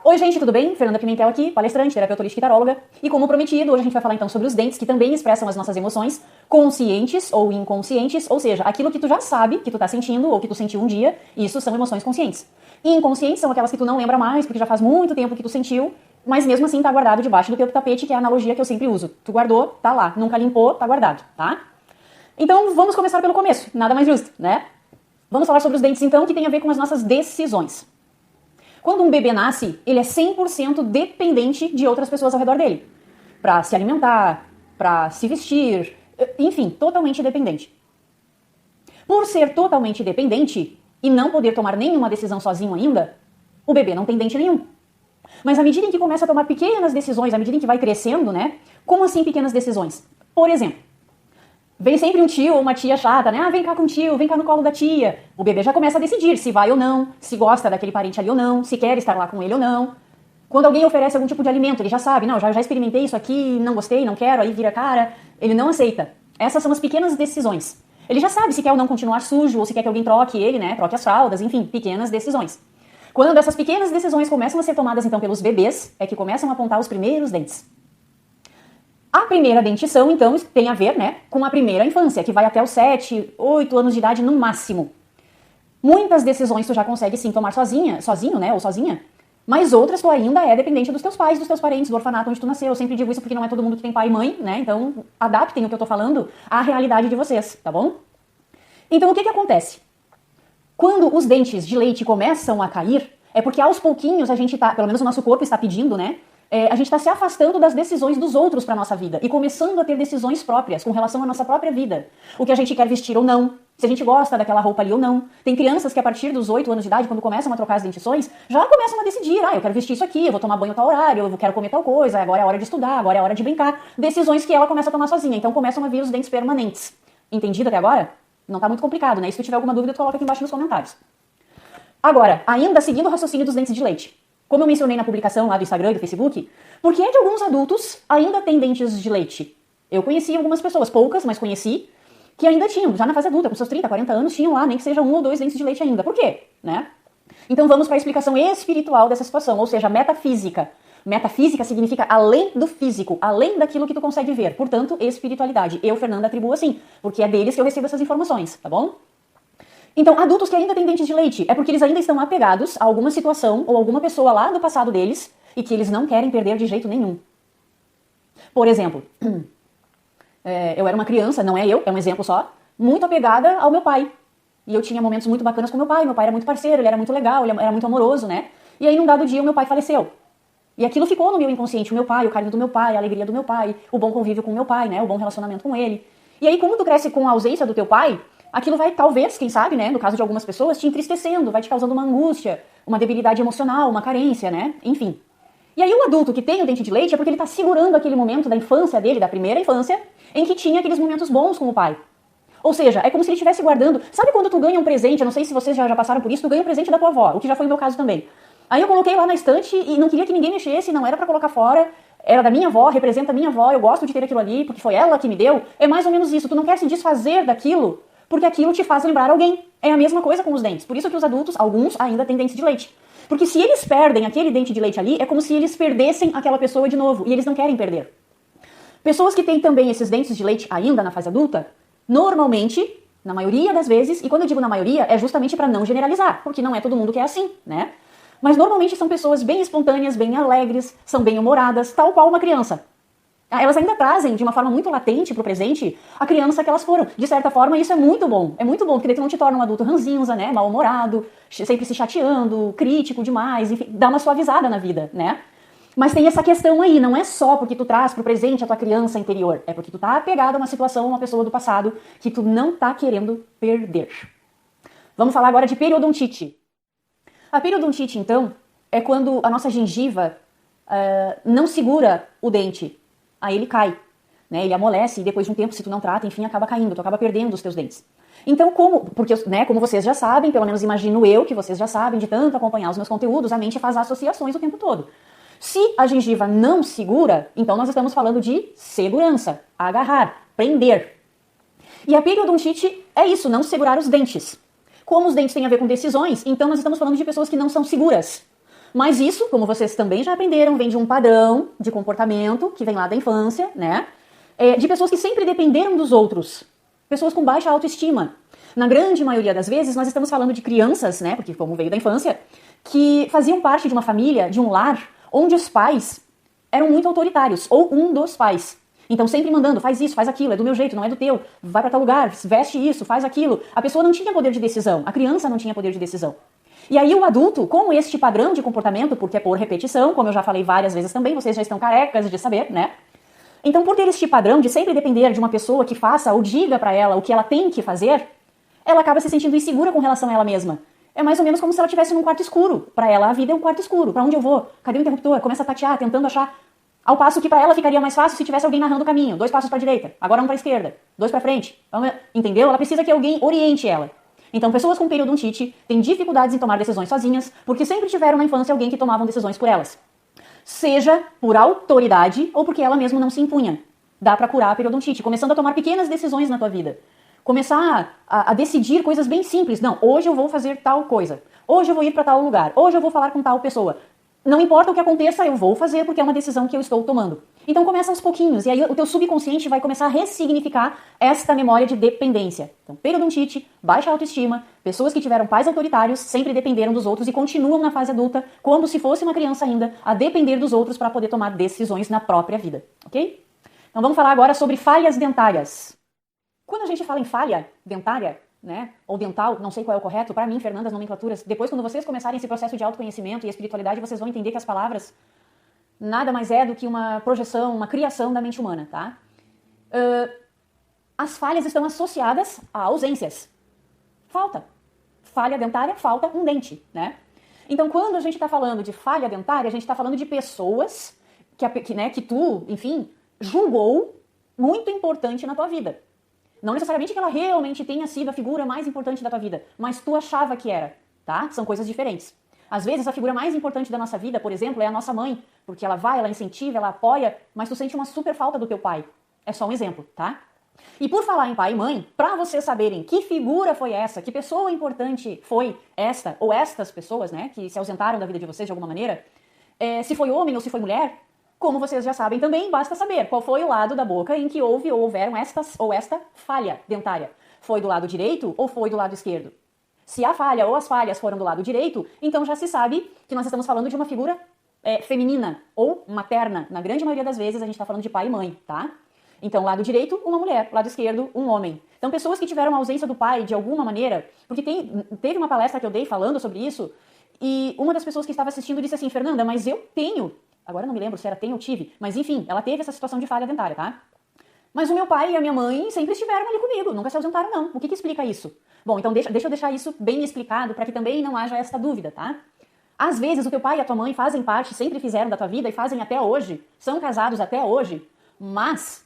Oi gente, tudo bem? Fernanda Pimentel aqui, palestrante, terapeuta holística e taróloga. E como prometido, hoje a gente vai falar então sobre os dentes, que também expressam as nossas emoções, conscientes ou inconscientes, ou seja, aquilo que tu já sabe que tu tá sentindo ou que tu sentiu um dia, isso são emoções conscientes. E inconscientes são aquelas que tu não lembra mais, porque já faz muito tempo que tu sentiu, mas mesmo assim tá guardado debaixo do teu tapete, que é a analogia que eu sempre uso. Tu guardou, tá lá. Nunca limpou, tá guardado, tá? Então vamos começar pelo começo, nada mais justo, né? Vamos falar sobre os dentes então, que tem a ver com as nossas decisões. Quando um bebê nasce, ele é 100% dependente de outras pessoas ao redor dele. Para se alimentar, para se vestir, enfim, totalmente dependente. Por ser totalmente dependente e não poder tomar nenhuma decisão sozinho ainda, o bebê não tem dente nenhum. Mas à medida em que começa a tomar pequenas decisões, à medida em que vai crescendo, né? Como assim pequenas decisões? Por exemplo, vem sempre um tio ou uma tia chata, né? Ah, vem cá com o tio, vem cá no colo da tia. O bebê já começa a decidir se vai ou não, se gosta daquele parente ali ou não, se quer estar lá com ele ou não. Quando alguém oferece algum tipo de alimento, ele já sabe, não, já experimentei isso aqui, não gostei, não quero, aí vira cara, ele não aceita. Essas são as pequenas decisões. Ele já sabe se quer ou não continuar sujo, ou se quer que alguém troque ele, né? Troque as fraldas, enfim, pequenas decisões. Quando essas pequenas decisões começam a ser tomadas então pelos bebês, é que começam a apontar os primeiros dentes. A primeira dentição, então, tem a ver, né, com a primeira infância, que vai até os 7, 8 anos de idade no máximo. Muitas decisões tu já consegue sim tomar sozinho, né, ou sozinha, mas outras tu ainda é dependente dos teus pais, dos teus parentes, do orfanato onde tu nasceu. Eu sempre digo isso porque não é todo mundo que tem pai e mãe, né, então adaptem o que eu tô falando à realidade de vocês, tá bom? Então o que acontece? Quando os dentes de leite começam a cair, é porque aos pouquinhos a gente tá, pelo menos o nosso corpo está pedindo, né, a gente está se afastando das decisões dos outros para nossa vida e começando a ter decisões próprias com relação à nossa própria vida. O que a gente quer vestir ou não, se a gente gosta daquela roupa ali ou não. Tem crianças que a partir dos 8 anos de idade, quando começam a trocar as dentições, já começam a decidir, eu quero vestir isso aqui, eu vou tomar banho tal horário, eu quero comer tal coisa, agora é a hora de estudar, agora é a hora de brincar. Decisões que ela começa a tomar sozinha, então começam a vir os dentes permanentes. Entendido até agora? Não tá muito complicado, né? E se tu tiver alguma dúvida, tu coloca aqui embaixo nos comentários. Agora, ainda seguindo o raciocínio dos dentes de leite. Como eu mencionei na publicação lá do Instagram e do Facebook, por que de alguns adultos ainda têm dentes de leite? Eu conheci algumas pessoas, poucas, mas conheci, que ainda tinham, já na fase adulta, com seus 30, 40 anos, tinham lá, nem que seja 1 ou 2 dentes de leite ainda. Por quê? Né? Então vamos para a explicação espiritual dessa situação, ou seja, metafísica. Metafísica significa além do físico, além daquilo que tu consegue ver. Portanto, espiritualidade. Eu, Fernanda, atribuo assim, porque é deles que eu recebo essas informações, tá bom? Então, adultos que ainda têm dentes de leite é porque eles ainda estão apegados a alguma situação ou alguma pessoa lá do passado deles e que eles não querem perder de jeito nenhum. Por exemplo, eu era uma criança, não é eu, é um exemplo só, muito apegada ao meu pai. E eu tinha momentos muito bacanas com meu pai era muito parceiro, ele era muito legal, ele era muito amoroso, né? E aí, num dado dia, o meu pai faleceu. E aquilo ficou no meu inconsciente, o meu pai, o carinho do meu pai, a alegria do meu pai, o bom convívio com o meu pai, né? O bom relacionamento com ele. E aí, como tu cresce com a ausência do teu pai, aquilo vai, talvez, quem sabe, né, no caso de algumas pessoas, te entristecendo, vai te causando uma angústia, uma debilidade emocional, uma carência, né, enfim. E aí o adulto que tem o dente de leite é porque ele tá segurando aquele momento da infância dele, da primeira infância, em que tinha aqueles momentos bons com o pai. Ou seja, é como se ele estivesse guardando. Sabe quando tu ganha um presente, eu não sei se vocês já passaram por isso, tu ganha um presente da tua avó, o que já foi o meu caso também. Aí eu coloquei lá na estante e não queria que ninguém mexesse, não era pra colocar fora, era da minha avó, representa a minha avó, eu gosto de ter aquilo ali, porque foi ela que me deu. É mais ou menos isso, tu não quer se desfazer daquilo, porque aquilo te faz lembrar alguém. É a mesma coisa com os dentes. Por isso que os adultos, alguns, ainda têm dentes de leite. Porque se eles perdem aquele dente de leite ali, é como se eles perdessem aquela pessoa de novo. E eles não querem perder. Pessoas que têm também esses dentes de leite ainda na fase adulta, normalmente, na maioria das vezes, e quando eu digo na maioria, é justamente para não generalizar, porque não é todo mundo que é assim, né? Mas normalmente são pessoas bem espontâneas, bem alegres, são bem humoradas, tal qual uma criança. Elas ainda trazem, de uma forma muito latente pro presente, a criança que elas foram. De certa forma, isso é muito bom, porque daí tu não te torna um adulto ranzinza, né, mal-humorado, sempre se chateando, crítico demais, enfim, dá uma suavizada na vida, né? Mas tem essa questão aí, não é só porque tu traz pro presente a tua criança interior, é porque tu tá apegado a uma situação, uma pessoa do passado, que tu não tá querendo perder. Vamos falar agora de periodontite. A periodontite, então, é quando a nossa gengiva não segura o dente. Aí ele cai, né? Ele amolece e depois de um tempo, se tu não trata, enfim, acaba caindo, tu acaba perdendo os teus dentes. Então, porque, né, como vocês já sabem, pelo menos imagino eu que vocês já sabem, de tanto acompanhar os meus conteúdos, a mente faz associações o tempo todo. Se a gengiva não segura, então nós estamos falando de segurança, agarrar, prender. E a periodontite é isso, não segurar os dentes. Como os dentes têm a ver com decisões, então nós estamos falando de pessoas que não são seguras. Mas isso, como vocês também já aprenderam, vem de um padrão de comportamento que vem lá da infância, né? De pessoas que sempre dependeram dos outros. Pessoas com baixa autoestima. Na grande maioria das vezes, nós estamos falando de crianças, né? Porque como veio da infância, que faziam parte de uma família, de um lar, onde os pais eram muito autoritários, ou um dos pais. Então sempre mandando, faz isso, faz aquilo, é do meu jeito, não é do teu, vai pra tal lugar, veste isso, faz aquilo. A pessoa não tinha poder de decisão, a criança não tinha poder de decisão. E aí o adulto, com este padrão de comportamento, porque é por repetição, como eu já falei várias vezes também, vocês já estão carecas de saber, né? Então por ter este padrão de sempre depender de uma pessoa que faça ou diga pra ela o que ela tem que fazer, ela acaba se sentindo insegura com relação a ela mesma. É mais ou menos como se ela estivesse num quarto escuro. Pra ela, a vida é um quarto escuro. Pra onde eu vou? Cadê o interruptor? Começa a tatear, tentando achar. Ao passo que pra ela ficaria mais fácil se tivesse alguém narrando o caminho. 2 passos pra direita, agora 1 pra esquerda, 2 pra frente. Entendeu? Ela precisa que alguém oriente ela. Então, pessoas com periodontite têm dificuldades em tomar decisões sozinhas, porque sempre tiveram na infância alguém que tomava decisões por elas. Seja por autoridade ou porque ela mesma não se impunha. Dá pra curar a periodontite, começando a tomar pequenas decisões na tua vida. Começar a decidir coisas bem simples. Não, hoje eu vou fazer tal coisa. Hoje eu vou ir para tal lugar. Hoje eu vou falar com tal pessoa. Não importa o que aconteça, eu vou fazer porque é uma decisão que eu estou tomando. Então começa aos pouquinhos. E aí o teu subconsciente vai começar a ressignificar esta memória de dependência. Então, periodontite, baixa autoestima, pessoas que tiveram pais autoritários, sempre dependeram dos outros e continuam na fase adulta, como se fosse uma criança ainda, a depender dos outros para poder tomar decisões na própria vida. Ok? Então vamos falar agora sobre falhas dentárias. Quando a gente fala em falha dentária, né, ou dental, não sei qual é o correto, para mim, Fernanda, as nomenclaturas, depois quando vocês começarem esse processo de autoconhecimento e espiritualidade, vocês vão entender que as palavras nada mais é do que uma projeção, uma criação da mente humana, tá? As falhas estão associadas a ausências. Falta. Falha dentária, falta um dente, né? Então, quando a gente está falando de falha dentária, a gente está falando de pessoas que tu, enfim, julgou muito importante na tua vida. Não necessariamente que ela realmente tenha sido a figura mais importante da tua vida, mas tu achava que era, tá? São coisas diferentes. Às vezes a figura mais importante da nossa vida, por exemplo, é a nossa mãe, porque ela vai, ela incentiva, ela apoia, mas tu sente uma super falta do teu pai. É só um exemplo, tá? E por falar em pai e mãe, pra vocês saberem que figura foi essa, que pessoa importante foi esta ou estas pessoas, né, que se ausentaram da vida de vocês de alguma maneira, se foi homem ou se foi mulher, como vocês já sabem também, basta saber qual foi o lado da boca em que houve ou houveram esta falha dentária. Foi do lado direito ou foi do lado esquerdo? Se a falha ou as falhas foram do lado direito, então já se sabe que nós estamos falando de uma figura feminina ou materna. Na grande maioria das vezes a gente está falando de pai e mãe, tá? Então, lado direito, uma mulher. Lado esquerdo, um homem. Então, pessoas que tiveram a ausência do pai de alguma maneira, porque teve uma palestra que eu dei falando sobre isso, e uma das pessoas que estava assistindo disse assim, Fernanda, mas eu tenho... Agora eu não me lembro se era tem ou tive, mas enfim, ela teve essa situação de falha dentária, tá? Mas o meu pai e a minha mãe sempre estiveram ali comigo, nunca se ausentaram não. O que explica isso? Bom, então deixa eu deixar isso bem explicado para que também não haja esta dúvida, tá? Às vezes o teu pai e a tua mãe fazem parte, sempre fizeram da tua vida e fazem até hoje, são casados até hoje, mas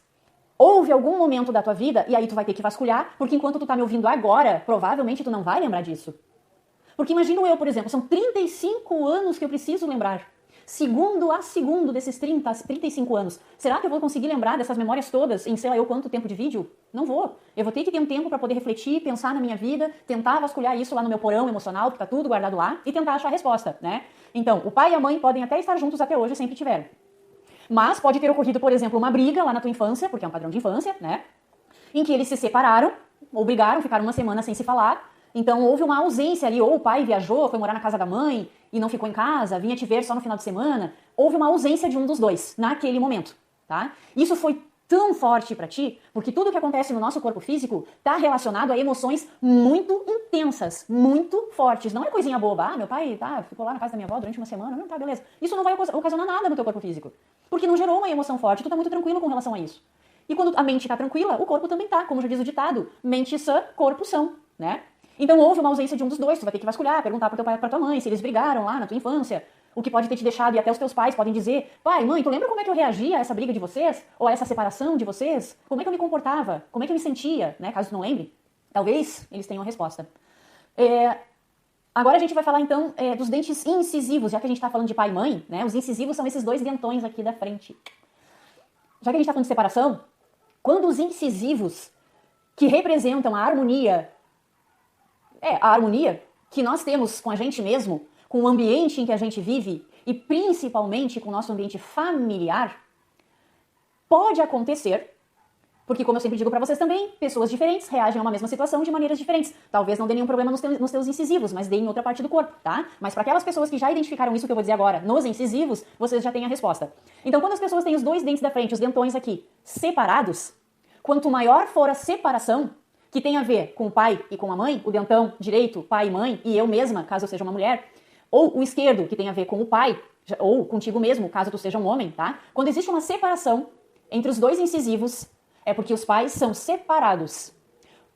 houve algum momento da tua vida, e aí tu vai ter que vasculhar, porque enquanto tu tá me ouvindo agora, provavelmente tu não vai lembrar disso. Porque imagino eu, por exemplo, são 35 anos que eu preciso lembrar. Segundo a segundo desses 35 anos. Será que eu vou conseguir lembrar dessas memórias todas em sei lá eu quanto tempo de vídeo? Não vou. Eu vou ter que ter um tempo para poder refletir, pensar na minha vida, tentar vasculhar isso lá no meu porão emocional, que tá tudo guardado lá, e tentar achar a resposta, né? Então, o pai e a mãe podem até estar juntos até hoje, sempre tiveram. Mas pode ter ocorrido, por exemplo, uma briga lá na tua infância, porque é um padrão de infância, né? Em que eles se separaram, ou brigaram, ficaram uma semana sem se falar. Então houve uma ausência ali, ou o pai viajou, foi morar na casa da mãe e não ficou em casa, vinha te ver só no final de semana. Houve uma ausência de um dos dois, naquele momento, tá? Isso foi tão forte pra ti, porque tudo que acontece no nosso corpo físico tá relacionado a emoções muito intensas, muito fortes. Não é coisinha boba, meu pai ficou lá na casa da minha avó durante uma semana, não, tá, beleza. Isso não vai ocasionar nada no teu corpo físico, porque não gerou uma emoção forte, tu tá muito tranquilo com relação a isso. E quando a mente tá tranquila, o corpo também tá, como já diz o ditado, mente sã, corpo são, né? Então houve uma ausência de um dos dois, tu vai ter que vasculhar, perguntar pro teu pai e pra tua mãe se eles brigaram lá na tua infância, o que pode ter te deixado, e até os teus pais podem dizer, pai, mãe, tu lembra como é que eu reagia a essa briga de vocês? Ou a essa separação de vocês? Como é que eu me comportava? Como é que eu me sentia? Né? Caso tu não lembre, talvez eles tenham a resposta. Agora a gente vai falar então dos dentes incisivos, já que a gente tá falando de pai e mãe, né? Os incisivos são esses 2 dentões aqui da frente. Já que a gente tá falando de separação, quando os incisivos, que representam a harmonia que nós temos com a gente mesmo, com o ambiente em que a gente vive e principalmente com o nosso ambiente familiar, pode acontecer, porque como eu sempre digo pra vocês também, pessoas diferentes reagem a uma mesma situação de maneiras diferentes. Talvez não dê nenhum problema nos teus incisivos, mas dê em outra parte do corpo, tá? Mas para aquelas pessoas que já identificaram isso que eu vou dizer agora, nos incisivos, vocês já têm a resposta. Então quando as pessoas têm os dois dentes da frente, os dentões aqui, separados, quanto maior for a separação, que tem a ver com o pai e com a mãe, o dentão direito, pai e mãe, e eu mesma, caso eu seja uma mulher, ou o esquerdo, que tem a ver com o pai, ou contigo mesmo, caso tu seja um homem, tá? Quando existe uma separação entre os dois incisivos, é porque os pais são separados.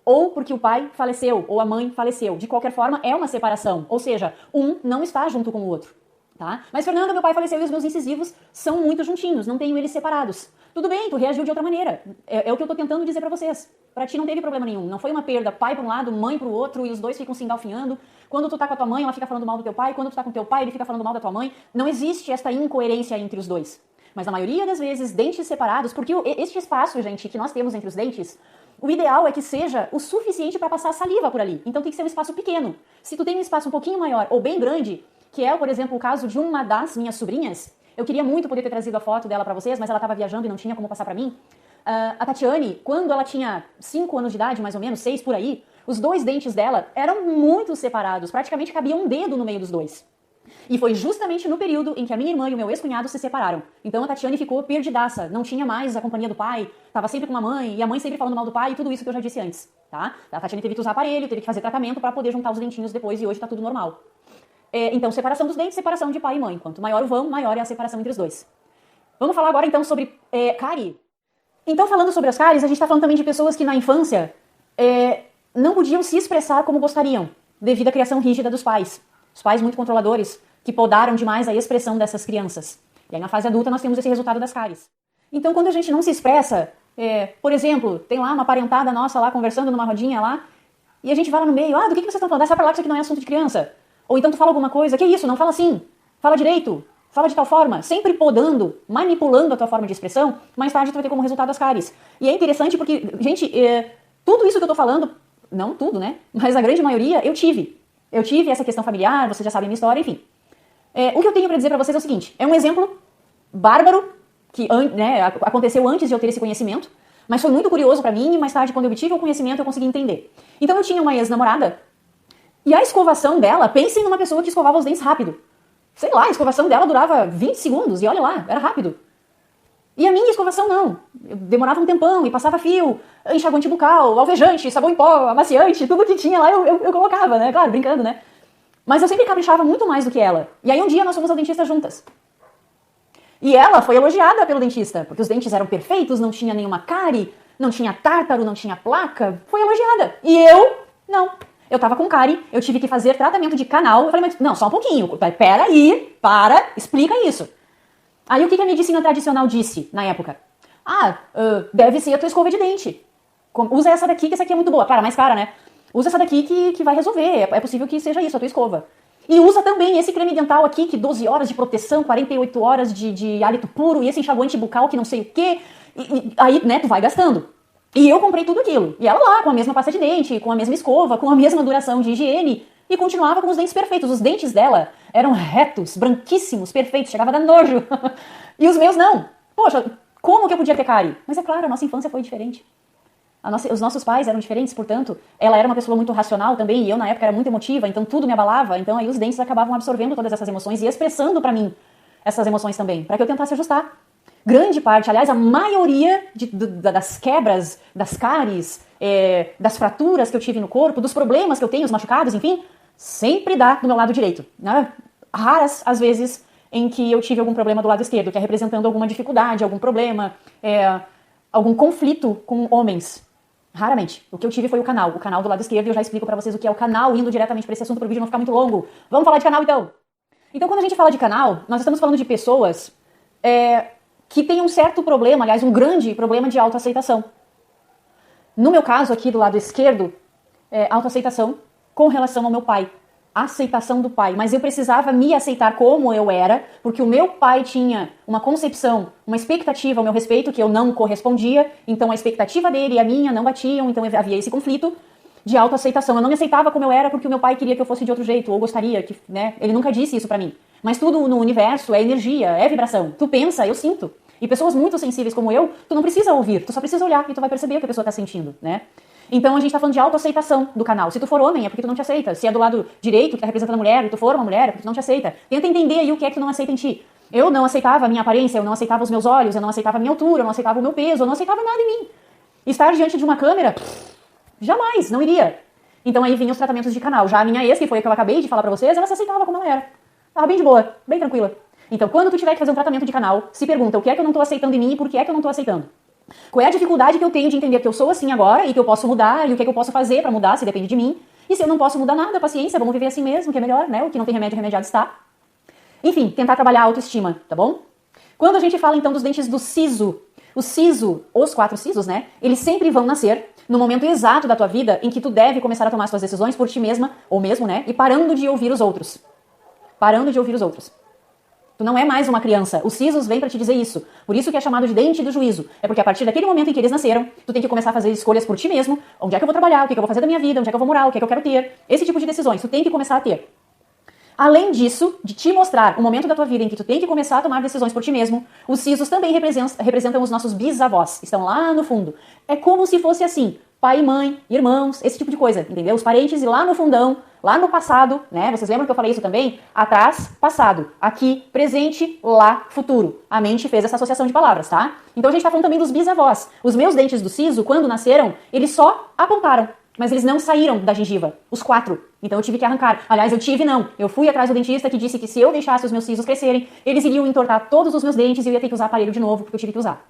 Ou porque o pai faleceu, ou a mãe faleceu. De qualquer forma, é uma separação. Ou seja, um não está junto com o outro, tá? Mas, Fernanda, meu pai faleceu e os meus incisivos são muito juntinhos, não tenho eles separados. Tudo bem, tu reagiu de outra maneira. É o que eu tô tentando dizer pra vocês. Pra ti não teve problema nenhum. Não foi uma perda, pai pra um lado, mãe pro outro, e os dois ficam se engalfinhando. Quando tu tá com a tua mãe, ela fica falando mal do teu pai. Quando tu tá com teu pai, ele fica falando mal da tua mãe. Não existe esta incoerência entre os dois. Mas na maioria das vezes, dentes separados, porque este espaço, gente, que nós temos entre os dentes, o ideal é que seja o suficiente para passar saliva por ali. Então tem que ser um espaço pequeno. Se tu tem um espaço um pouquinho maior ou bem grande, que é, por exemplo, o caso de uma das minhas sobrinhas, eu queria muito poder ter trazido a foto dela para vocês, mas ela estava viajando e não tinha como passar para mim. A Tatiane, quando ela tinha 5 anos de idade, mais ou menos, 6 por aí, os dois dentes dela eram muito separados, praticamente cabia um dedo no meio dos dois. E foi justamente no período em que a minha irmã e o meu ex-cunhado se separaram. Então a Tatiane ficou perdidaça, não tinha mais a companhia do pai, estava sempre com a mãe, e a mãe sempre falando mal do pai, e tudo isso que eu já disse antes, tá? A Tatiane teve que usar aparelho, teve que fazer tratamento para poder juntar os dentinhos depois, e hoje tá tudo normal. Então, separação dos dentes, separação de pai e mãe. Quanto maior o vão, maior é a separação entre os dois. Vamos falar agora então sobre cárie. Então, falando sobre as cáries, a gente tá falando também de pessoas que na infância não podiam se expressar como gostariam, devido à criação rígida dos pais. Os pais muito controladores, que podaram demais a expressão dessas crianças. E aí na fase adulta nós temos esse resultado das cáries. Então quando a gente não se expressa, por exemplo, tem lá uma parentada nossa lá conversando numa rodinha lá, e a gente vai lá no meio, do que vocês estão falando? Sai pra lá que isso aqui não é assunto de criança. Ou então tu fala alguma coisa, que isso, não fala assim, fala direito, fala de tal forma, sempre podando, manipulando a tua forma de expressão, mais tarde tu vai ter como resultado as cáries. E é interessante porque, gente, tudo isso que eu tô falando, não tudo, né, mas a grande maioria eu tive. Eu tive essa questão familiar, vocês já sabem a minha história, enfim. O que eu tenho pra dizer pra vocês é o seguinte, é um exemplo bárbaro, que aconteceu antes de eu ter esse conhecimento, mas foi muito curioso pra mim e mais tarde, quando eu obtive o conhecimento, eu consegui entender. Então eu tinha uma ex-namorada, e a escovação dela, pensem numa pessoa que escovava os dentes rápido. Sei lá, a escovação dela durava 20 segundos, e olha lá, era rápido. E a minha escovação não, eu demorava um tempão, e passava fio, enxaguante bucal, alvejante, sabão em pó, amaciante, tudo que tinha lá eu colocava, né, claro, brincando, né. Mas eu sempre caprichava muito mais do que ela. E aí um dia nós fomos ao dentista juntas. E ela foi elogiada pelo dentista, porque os dentes eram perfeitos, não tinha nenhuma cárie, não tinha tártaro, não tinha placa. Foi elogiada. E eu, não. Eu tava com cárie, eu tive que fazer tratamento de canal. Eu falei, mas não, só um pouquinho. Peraí, explica isso. Aí o que a medicina tradicional disse na época? Deve ser a tua escova de dente. Usa essa daqui, que essa aqui é muito boa. Claro, mais cara, né? Usa essa daqui que vai resolver. É possível que seja isso, a tua escova. E usa também esse creme dental aqui, que 12 horas de proteção, 48 horas de hálito puro, e esse enxaguante bucal que não sei o quê. E aí, né, tu vai gastando. E eu comprei tudo aquilo. E ela lá, com a mesma pasta de dente, com a mesma escova, com a mesma duração de higiene. E continuava com os dentes perfeitos. Os dentes dela eram retos, branquíssimos, perfeitos. Chegava a dar nojo. E os meus não. Poxa, como que eu podia ter cárie? Mas é claro, a nossa infância foi diferente. Os nossos pais eram diferentes, portanto, ela era uma pessoa muito racional também, e eu na época era muito emotiva, então tudo me abalava, então aí os dentes acabavam absorvendo todas essas emoções e expressando pra mim essas emoções também, pra que eu tentasse ajustar. Grande parte, aliás, a maioria das quebras, das cáries, das fraturas que eu tive no corpo, dos problemas que eu tenho, os machucados, enfim, sempre dá do meu lado direito, né? Raras as vezes em que eu tive algum problema do lado esquerdo, que é representando alguma dificuldade, algum problema, algum conflito com homens. Raramente. O que eu tive foi o canal do lado esquerdo, e eu já explico pra vocês o que é o canal, indo diretamente pra esse assunto, pro vídeo não ficar muito longo. Vamos falar de canal, então. Então, quando a gente fala de canal, nós estamos falando de pessoas que têm um certo problema, aliás, um grande problema de autoaceitação. No meu caso, aqui do lado esquerdo, autoaceitação com relação ao meu pai. Aceitação do pai, mas eu precisava me aceitar como eu era, porque o meu pai tinha uma concepção, uma expectativa ao meu respeito que eu não correspondia, então a expectativa dele e a minha não batiam, então havia esse conflito, de autoaceitação. Eu não me aceitava como eu era porque o meu pai queria que eu fosse de outro jeito, ou gostaria que, né? Ele nunca disse isso pra mim. Mas tudo no universo é energia, é vibração. Tu pensa, eu sinto. E pessoas muito sensíveis como eu, tu não precisa ouvir, tu só precisa olhar e tu vai perceber o que a pessoa tá sentindo, né? Então a gente tá falando de autoaceitação do canal. Se tu for homem, é porque tu não te aceita. Se é do lado direito, que tá representando a mulher, e tu for uma mulher, é porque tu não te aceita. Tenta entender aí o que é que tu não aceita em ti. Eu não aceitava a minha aparência, eu não aceitava os meus olhos, eu não aceitava a minha altura, eu não aceitava o meu peso, eu não aceitava nada em mim. Estar diante de uma câmera, jamais, não iria. Então aí vinham os tratamentos de canal. Já a minha ex, que foi a que eu acabei de falar pra vocês, ela se aceitava como ela era. Tava bem de boa, bem tranquila. Então quando tu tiver que fazer um tratamento de canal, se pergunta o que é que eu não tô aceitando em mim e por que é que eu não tô aceitando. Qual é a dificuldade que eu tenho de entender que eu sou assim agora e que eu posso mudar e o que é que eu posso fazer pra mudar, se depende de mim. E se eu não posso mudar nada, paciência, vamos viver assim mesmo, que é melhor, né? O que não tem remédio, remediado está. Enfim, tentar trabalhar a autoestima, tá bom? Quando a gente fala então dos dentes do siso, o siso, os 4 sisos, né? Eles sempre vão nascer no momento exato da tua vida em que tu deve começar a tomar as tuas decisões por ti mesma, ou mesmo, né? E parando de ouvir os outros. Parando de ouvir os outros. Tu não é mais uma criança. Os sisos vêm pra te dizer isso. Por isso que é chamado de dente do juízo. É porque a partir daquele momento em que eles nasceram, tu tem que começar a fazer escolhas por ti mesmo. Onde é que eu vou trabalhar? O que é que eu vou fazer da minha vida? Onde é que eu vou morar? O que é que eu quero ter? Esse tipo de decisões. Tu tem que começar a ter. Além disso, de te mostrar o momento da tua vida em que tu tem que começar a tomar decisões por ti mesmo, os sisos também representam os nossos bisavós. Estão lá no fundo. É como se fosse assim, pai e mãe, irmãos, esse tipo de coisa, entendeu? Os parentes e lá no fundão, lá no passado, né? Vocês lembram que eu falei isso também? Atrás, passado. Aqui, presente, lá, futuro. A mente fez essa associação de palavras, tá? Então a gente tá falando também dos bisavós. Os meus dentes do siso, quando nasceram, eles só apontaram. Mas eles não saíram da gengiva, os 4. Então eu tive que arrancar. Aliás, eu fui atrás do dentista que disse que se eu deixasse os meus sisos crescerem, eles iriam entortar todos os meus dentes e eu ia ter que usar aparelho de novo, porque eu tive que usar.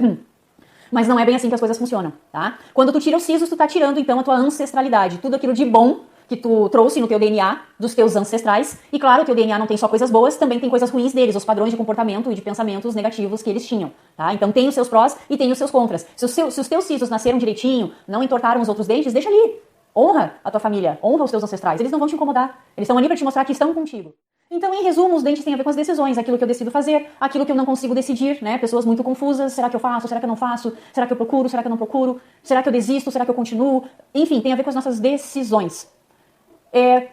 Mas não é bem assim que as coisas funcionam, tá? Quando tu tira os sisos, tu tá tirando então a tua ancestralidade, tudo aquilo de bom que tu trouxe no teu DNA, dos teus ancestrais. E claro, o teu DNA não tem só coisas boas, também tem coisas ruins deles, os padrões de comportamento e de pensamentos negativos que eles tinham, tá? Então tem os seus prós e tem os seus contras. Se os teus sisos nasceram direitinho, não entortaram os outros dentes, deixa ali. Honra a tua família, honra os teus ancestrais. Eles não vão te incomodar. Eles estão ali para te mostrar que estão contigo. Então, em resumo, os dentes têm a ver com as decisões, aquilo que eu decido fazer, aquilo que eu não consigo decidir, né? Pessoas muito confusas, será que eu faço, será que eu não faço, será que eu procuro, será que eu não procuro, será que eu desisto, será que eu continuo? Enfim, tem a ver com as nossas decisões.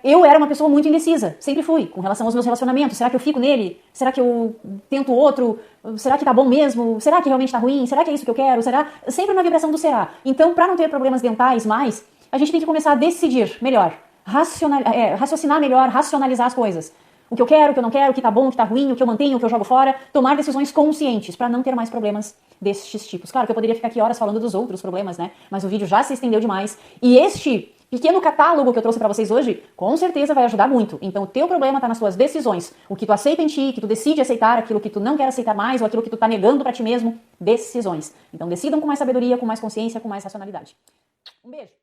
Eu era uma pessoa muito indecisa, sempre fui, com relação aos meus relacionamentos. Será que eu fico nele? Será que eu tento outro? Será que tá bom mesmo? Será que realmente tá ruim? Será que é isso que eu quero? Será? Sempre na vibração do será. Então, para não ter problemas dentais mais, a gente tem que começar a decidir melhor, raciocinar melhor, racionalizar as coisas. O que eu quero, o que eu não quero, o que tá bom, o que tá ruim, o que eu mantenho, o que eu jogo fora. Tomar decisões conscientes para não ter mais problemas destes tipos. Claro que eu poderia ficar aqui horas falando dos outros problemas, né? Mas o vídeo já se estendeu demais. E este pequeno catálogo que eu trouxe para vocês hoje, com certeza vai ajudar muito. Então o teu problema tá nas tuas decisões. O que tu aceita em ti, que tu decide aceitar, aquilo que tu não quer aceitar mais, ou aquilo que tu tá negando para ti mesmo. Decisões. Então decidam com mais sabedoria, com mais consciência, com mais racionalidade. Um beijo.